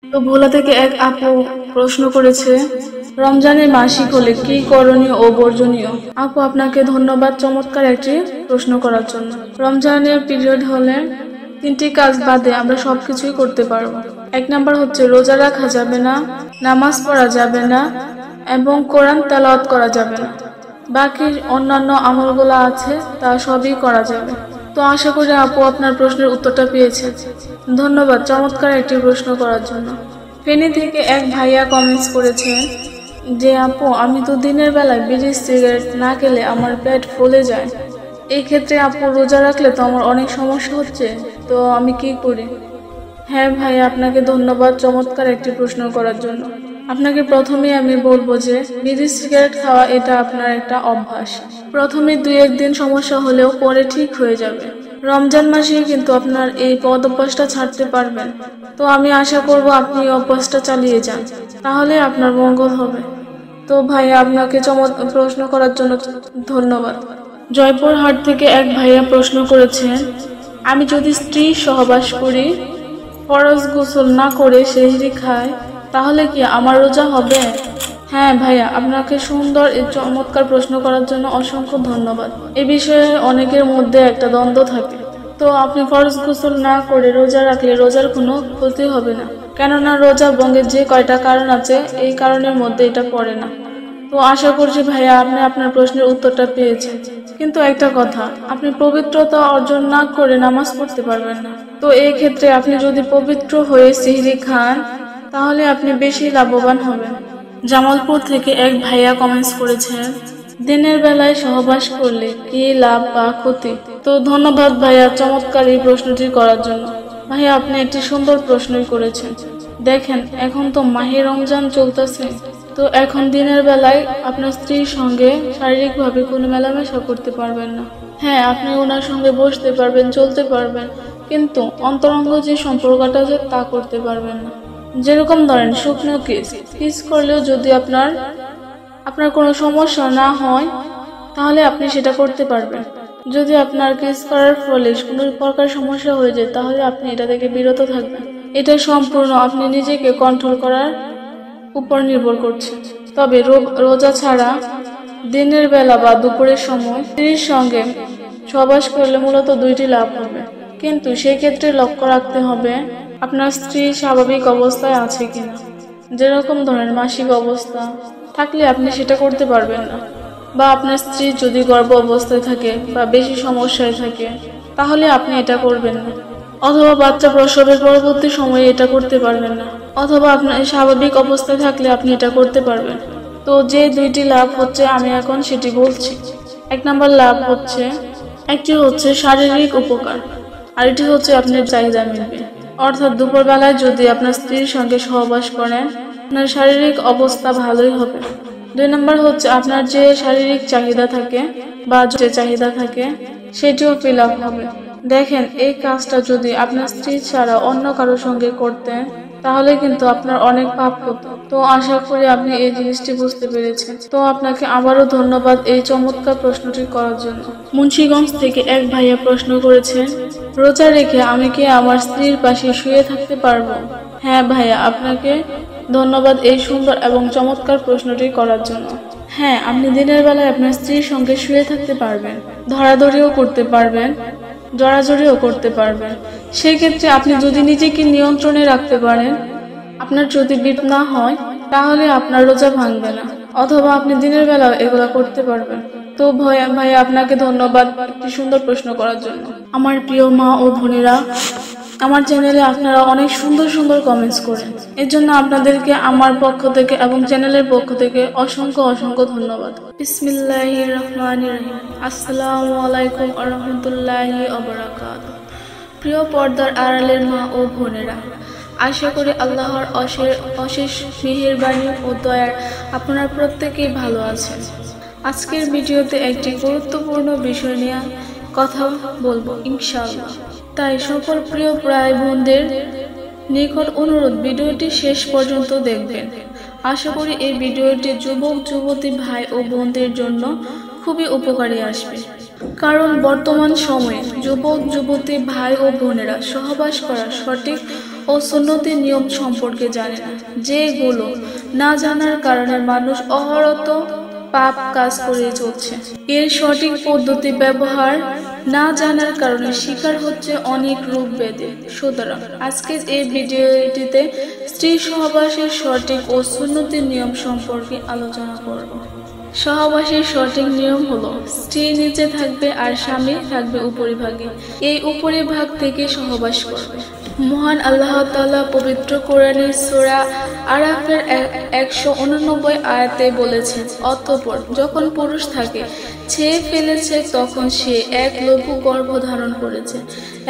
তো ভোলা থেকে এক আপু প্রশ্ন করেছে, রমজানের মাসিক হলে কি করণীয় ও বর্জনীয়? আপু আপনাকে ধন্যবাদ চমৎকার একটি প্রশ্ন করার জন্য। রমজানের পিরিয়ড হলে 3টি কাজ বাদে আমরা সবকিছুই করতে পারবো। 1 নাম্বার হচ্ছে রোজা রাখা যাবে না, নামাজ পড়া যাবে না এবং কোরআন তেলাওয়াত করা যাবে না। বাকি অন্যান্য আমলগুলো আছে তা সবই করা যাবে। তো আশা করি আপু আপনার প্রশ্নের উত্তরটা পেয়েছে। ধন্যবাদ চমৎকার একটি প্রশ্ন করার জন্য। ফেনী থেকে এক ভাইয়া কমেন্টস করেছেন যে আপু আমি তো দিনের বেলায় বিড়ি সিগারেট না খেলে আমার পেট ফুলে যায়। এই ক্ষেত্রে আপু রোজা রাখলে তো আমার অনেক সমস্যা হচ্ছে, তো আমি কি করি? হ্যাঁ ভাই, আপনাকে ধন্যবাদ চমৎকার একটি প্রশ্ন করার জন্য। আপনাকে প্রথমেই আমি বলবো যে বিড়ি সিগারেট খাওয়া এটা আপনার একটা অভ্যাস। প্রথমে 2-1 দিন সমস্যা হলেও পরে ঠিক হয়ে যাবে। রমজান মাসে কিন্তু আপনার এই অভ্যাসটা ছাড়তে পারবেন। তো আমি আশা করব আপনি অভ্যাসটা চালিয়ে যান, তাহলে আপনার মঙ্গল হবে। তো ভাই আপনাকে প্রশ্ন করার জন্য ধন্যবাদ। জয়পুরহাট থেকে এক ভাইয়া প্রশ্ন করেছেন, আমি যদি স্ত্রী সহবাস করি, ফরজ গোসল না করে সেহরি খাই, তাহলে কি আমার রোজা হবে? হ্যাঁ ভাইয়া, আপনাকে সুন্দর এই চমৎকার প্রশ্ন করার জন্য অসংখ্য ধন্যবাদ। এ বিষয়ে অনেকের মধ্যে একটা দ্বন্দ্ব থাকে। তো আপনি ফরজ গোসল না করে রোজা রাখলে রোজার কোনো ক্ষতি হবে না, কেননা রোজা ভঙ্গের যে কয়টা কারণ আছে এই কারণের মধ্যে এটা পড়ে না। তো আশা করছি ভাইয়া আপনি আপনার প্রশ্নের উত্তরটা পেয়েছেন। কিন্তু একটা কথা, আপনি পবিত্রতা অর্জন না করে নামাজ পড়তে পারবেন না। তো এই ক্ষেত্রে আপনি যদি পবিত্র হয়ে সিহরি খান, তাহলে আপনি বেশি লাভবান হবেন। জামালপুর থেকে এক ভাইয়া কমেন্টস করেছেন, দিনের বেলায় সহবাস করলে কি লাভ বা ক্ষতি? তো ধন্যবাদ ভাইয়া চমৎকার এই প্রশ্নটি করার জন্য। ভাইয়া আপনি একটি সুন্দর প্রশ্নই করেছেন। দেখেন, এখন তো মাহে রমজান চলতেছে, তো এখন দিনের বেলায় আপনার স্ত্রীর সঙ্গে শারীরিকভাবে কোনো মেলামেশা করতে পারবেন না। হ্যাঁ, আপনি ওনার সঙ্গে বসতে পারবেন, চলতে পারবেন, কিন্তু অন্তরঙ্গ যে সম্পর্কটা আছে তা করতে পারবেন না। যেরকম ধরেন শুকনো কিস করলেও যদি আপনার কোনো সমস্যা না হয়, তাহলে আপনি সেটা করতে পারবেন। যদি আপনার কিস করার ফলে কোনো প্রকার সমস্যা হয়ে যায়, তাহলে আপনি এটা থেকে বিরত থাকবেন। এটা সম্পূর্ণ আপনি নিজেকে কন্ট্রোল করার উপর নির্ভর করছে। তবে রোজা ছাড়া দিনের বেলা বা দুপুরের সময় স্ত্রীর সঙ্গে সহবাস করলে মূলত 2টি লাভ হবে, কিন্তু সেই ক্ষেত্রে লক্ষ্য রাখতে হবে আপনার স্ত্রী স্বাভাবিক অবস্থায় আছে কিনা। যেরকম ধরেন মাসিক অবস্থা থাকলে আপনি সেটা করতে পারবেন না, বা আপনার স্ত্রী যদি গর্ভ অবস্থায় থাকে বা বেশি সমস্যায় থাকে, তাহলে আপনি এটা করবেন না। অথবা বাচ্চা প্রসবের পরবর্তী সময়ে এটা করতে পারবেন না, অথবা আপনার স্বাভাবিক অবস্থায় থাকলে আপনি এটা করতে পারবেন। তো যে 2টি লাভ হচ্ছে আমি এখন সেটি বলছি। 1 নাম্বার লাভ হচ্ছে, একটি হচ্ছে শারীরিক উপকার, আর এটি হচ্ছে আপনার চাহিদা মিলবে। অর্থাৎ দুপুরবেলায় যদি আপনার স্ত্রীর সঙ্গে সহবাস করেন, আপনার শারীরিক অবস্থা ভালোই হবে। 2 নাম্বার হচ্ছে আপনার যে শারীরিক চাহিদা থাকে বা যে চাহিদা থাকে সেটিও ফিল আপ হবে। দেখেন, এই কাজটা যদি আপনার স্ত্রী ছাড়া অন্য কারোর সঙ্গে করতেন, তাহলে কিন্তু আপনার অনেক পাপ হতো। তো আশা করি আপনি এই জিনিসটি বুঝতে পেরেছেন। তো আপনাকে আবারও ধন্যবাদ এই চমৎকার প্রশ্নটি করার জন্য। মুন্সিগঞ্জ থেকে এক ভাইয়া প্রশ্ন করেছেন, রোজা রেখে আমি কি আমার স্ত্রীর পাশে শুয়ে থাকতে পারবো? হ্যাঁ ভাইয়া, আপনাকে ধন্যবাদ এই সুন্দর এবং চমৎকার প্রশ্নটি করার জন্য। হ্যাঁ, আপনি দিনের বেলায় আপনার স্ত্রীর সঙ্গে শুয়ে থাকতে পারবেন, ধরাধরিও করতে পারবেন, জড়াজড়িও করতে পারবেন। সেই ক্ষেত্রে আপনি যদি নিজেকে নিয়ন্ত্রণে রাখতে পারেন, আপনার যদি বিট না হয়, তাহলে আপনার রোজা ভাঙবে না, অথবা আপনি দিনের বেলাও এগুলা করতে পারবেন। তো ভাই আপনাকে ধন্যবাদ একটি সুন্দর প্রশ্ন করার জন্য। আমার প্রিয় মা ও বোনেরা, আমার চ্যানেলে আপনারা অনেক সুন্দর সুন্দর কমেন্টস করেন, এর জন্য আপনাদেরকে আমার পক্ষ থেকে এবং চ্যানেলের পক্ষ থেকে অসংখ্য অসংখ্য ধন্যবাদ। বিসমিল্লাহির রহমানির রহিম। আসসালামু আলাইকুম ওয়া রাহমাতুল্লাহি ওয়া বারাকাতুহু। প্রিয় পর্দার আড়ালের মা ও বোনেরা, আশা করি আল্লাহর অশেষ মেহেরবানি ও দয়ার আপনারা প্রত্যেকেই ভালো আছেন। আজকের ভিডিওতে একটি গুরুত্বপূর্ণ বিষয় নিয়ে কথা বলবো ইনশাআল্লাহ। তাই সকল প্রিয় ভাই বোনদের নিকট অনুরোধ, ভিডিওটি শেষ পর্যন্ত দেখবেন। আশা করি এই ভিডিওটি যুবক যুবতী ভাই ও বোনদের জন্য খুবই উপকারী আসবে। কারণ বর্তমান সময়ে যুবক যুবতী ভাই ও বোনেরা সহবাস করার সঠিক ও সুন্নতি নিয়ম সম্পর্কে জানে না, যেগুলো না জানার কারণে মানুষ অহরত পাপ কাজ করে চলছে। এর সঠিক পদ্ধতি ব্যবহার না জানার কারণে শিকার হচ্ছে অনেক রোগ ব্যাধি। সুতরাং আজকের এই ভিডিওটিতে স্ত্রী সহবাসের সঠিক ও সুন্নতি নিয়ম সম্পর্কে আলোচনা করব। সহবাসের সঠিক নিয়ম হলো, স্ত্রী নিচে থাকবে আর স্বামী থাকবে উপরিভাগে। এই উপরিভাগ থেকে সহবাস করবে। মহান আল্লাহ তাআলা পবিত্র কোরআনের সূরা আরাফের 189 আয়াতে বলেছেন, অতঃপর যখন পুরুষ থাকে ছেয়ে ফেলেছে তখন সে এক লঘু গর্ভ ধারণ করেছে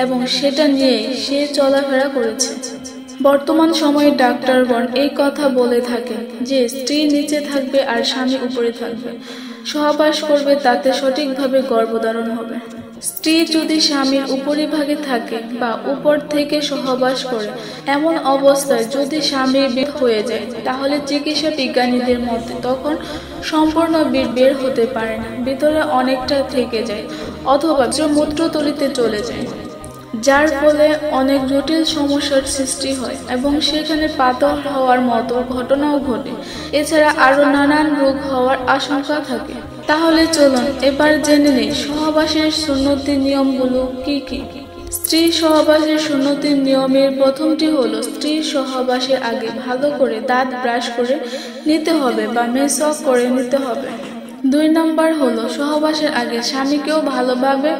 এবং সেটা নিয়ে সে চলাফেরা করেছে। বর্তমান সময়ে ডাক্তারগণ এই কথা বলে থাকেন যে স্ত্রী নিচে থাকবে আর স্বামী উপরে থাকবে, সহবাস করবে, তাতে সঠিকভাবে গর্ভধারণ হবে। স্ত্রী যদি স্বামীর উপরিভাগে থাকে বা উপর থেকে সহবাস করে, এমন অবস্থায় যদি স্বামী বের হয়ে যায়, তাহলে চিকিৎসা বিজ্ঞানীদের মতে তখন সম্পূর্ণ বীর বের হতে পারে না, ভিতরে অনেকটা থেকে যায় অথবা মূত্রথলিতে চলে যায়, যার ফলে অনেক জটিল সমস্যার সৃষ্টি হয় এবং সেখানে পাথর হওয়ার মতো ঘটনাও ঘটে। এছাড়া আরো নানান রোগ হওয়ার আশঙ্কা থাকে। তাহলে চলুন এবার জেনে নেই সহবাসের সুন্নতি নিয়মগুলো কি কি। স্ত্রী সহবাসের সুন্নতি নিয়মের প্রথমটি হলো, স্ত্রী সহবাসের আগে ভালো করে দাঁত ব্রাশ করে নিতে হবে বা মেসওয়াক করে নিতে হবে। 2 নম্বর হলো, সহবাসের আগে স্বামীকেও ভালোভাবে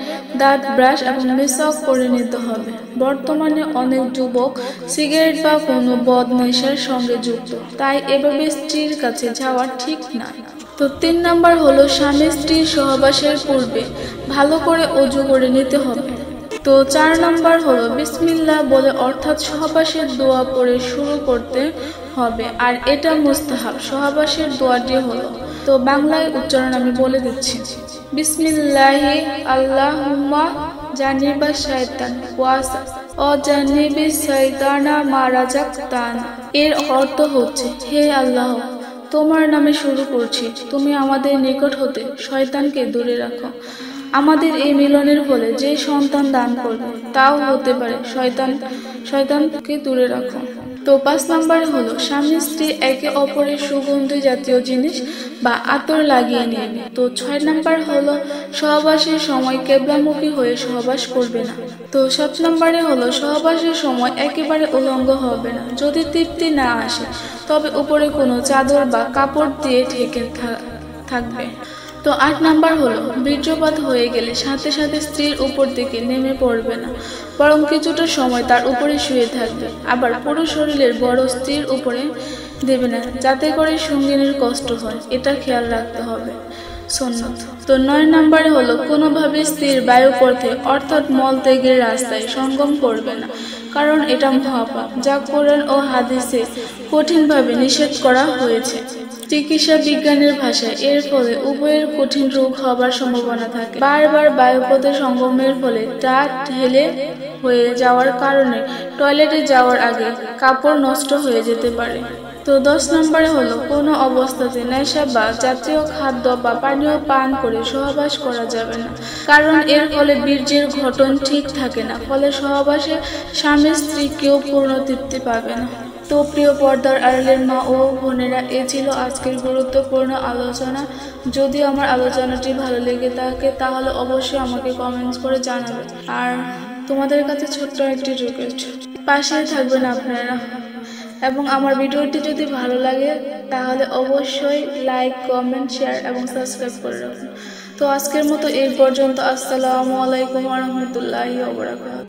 দাঁত ব্রাশ এবং মেসওয়াক করে নিতে হবে। বর্তমানে অনেক যুবক সিগারেট বা কোনো বদ নেশার সঙ্গে যুক্ত, তাই এভাবে স্ত্রীর কাছে যাওয়া ঠিক না। তো 3 নম্বর হলো, স্বামী স্ত্রী সহবাসের পূর্বে ভালো করে ওযু করে নিতে হবে। তো 4 নম্বর হলো, বিসমিল্লাহ বলে অর্থাৎ সহবাসের দোয়া পড়ে শুরু করতে হবে, আর এটা মুস্তাহাব। সহবাসের দোয়াটি হলো, তো বাংলায় উচ্চারণ আমি বলে দিচ্ছি, বিসমিল্লাহি আল্লাহুম্মা জানিবা শায়তান ও জানিবি শায়তানা মা রাযাকতানা। এর অর্থ হচ্ছে, হে আল্লাহ, তোমার নামে শুরু করছি, তুমি আমাদের নিকট হতে শয়তানকে দূরে রাখো। আমাদের এই মিলনের ফলে যে সন্তান দান করবে তাও হতে পারে শয়তানকে দূরে রাখো। তো 5 নম্বরে হলো, স্বামী স্ত্রী একে অপরের সুগন্ধি জাতীয় জিনিস বা আতর লাগিয়ে নেবে। তো 6 নম্বর হলো, সহবাসের সময় কেবলামুখী হয়ে সহবাস করবে না। তো 7 নম্বরে হলো, সহবাসের সময় একেবারে উলঙ্গ হবে না। যদি তৃপ্তি না আসে তবে উপরে কোনো চাদর বা কাপড় দিয়ে ঢেকে থাকবে। তো 8 নাম্বার হলো, বীর্যপাত হয়ে গেলে সাথে সাথে স্ত্রীর উপর দিকে নেমে পড়বে না, বরং কিছুটা সময় তার উপরে শুয়ে থাকবে। আবার পুরো শরীরের বড় স্ত্রীর উপরে দেবে না, যাতে করে সঙ্গিনীর কষ্ট হয়, এটা খেয়াল রাখতে হবে। সুন্নত। তো 9 নম্বরে হলো, কোনোভাবে স্ত্রীর বায়ুপথে অর্থাৎ মলত্যাগের রাস্তায় সঙ্গম করবে না, কারণ এটা মহাপাপ, যা কোরআন ও হাদিসে কঠিনভাবে নিষেধ করা হয়েছে। চিকিৎসা বিজ্ঞানের ভাষায় এর ফলে উভয়ের কঠিন রোগ হবার সম্ভাবনা থাকে। বারবার বায়ুপথে সঙ্গমের ফলে তা ঢেলে হয়ে যাওয়ার কারণে টয়লেটে যাওয়ার আগে কাপড় নষ্ট হয়ে যেতে পারে। তো 10 নম্বরে হলো, কোনো অবস্থাতে নেশা বা জাতীয় খাদ্য বা পানীয় পান করে সহবাস করা যাবে না, কারণ এর ফলে বীর্যের গঠন ঠিক থাকে না, ফলে সহবাসে স্বামী স্ত্রী কেউ পূর্ণ তৃপ্তি পাবে না। তো প্রিয় পর্দার আড়ালের মা ও বোনেরা, এ ছিল আজকের গুরুত্বপূর্ণ আলোচনা। যদি আমার আলোচনাটি ভালো লেগে থাকে তাহলে অবশ্যই আমাকে কমেন্টস করে জানাবে। আর তোমাদের কাছে ছোট্ট একটি রিকোয়েস্ট, পাশে থাকবেন আপনারা, এবং আমার ভিডিওটি যদি ভালো লাগে তাহলে অবশ্যই লাইক, কমেন্ট, শেয়ার এবং সাবস্ক্রাইব করে রাখুন। তো আজকের মতো এই পর্যন্ত। আসসালামু আলাইকুম ওয়া রাহমাতুল্লাহি ওয়া বারাকাতুহু।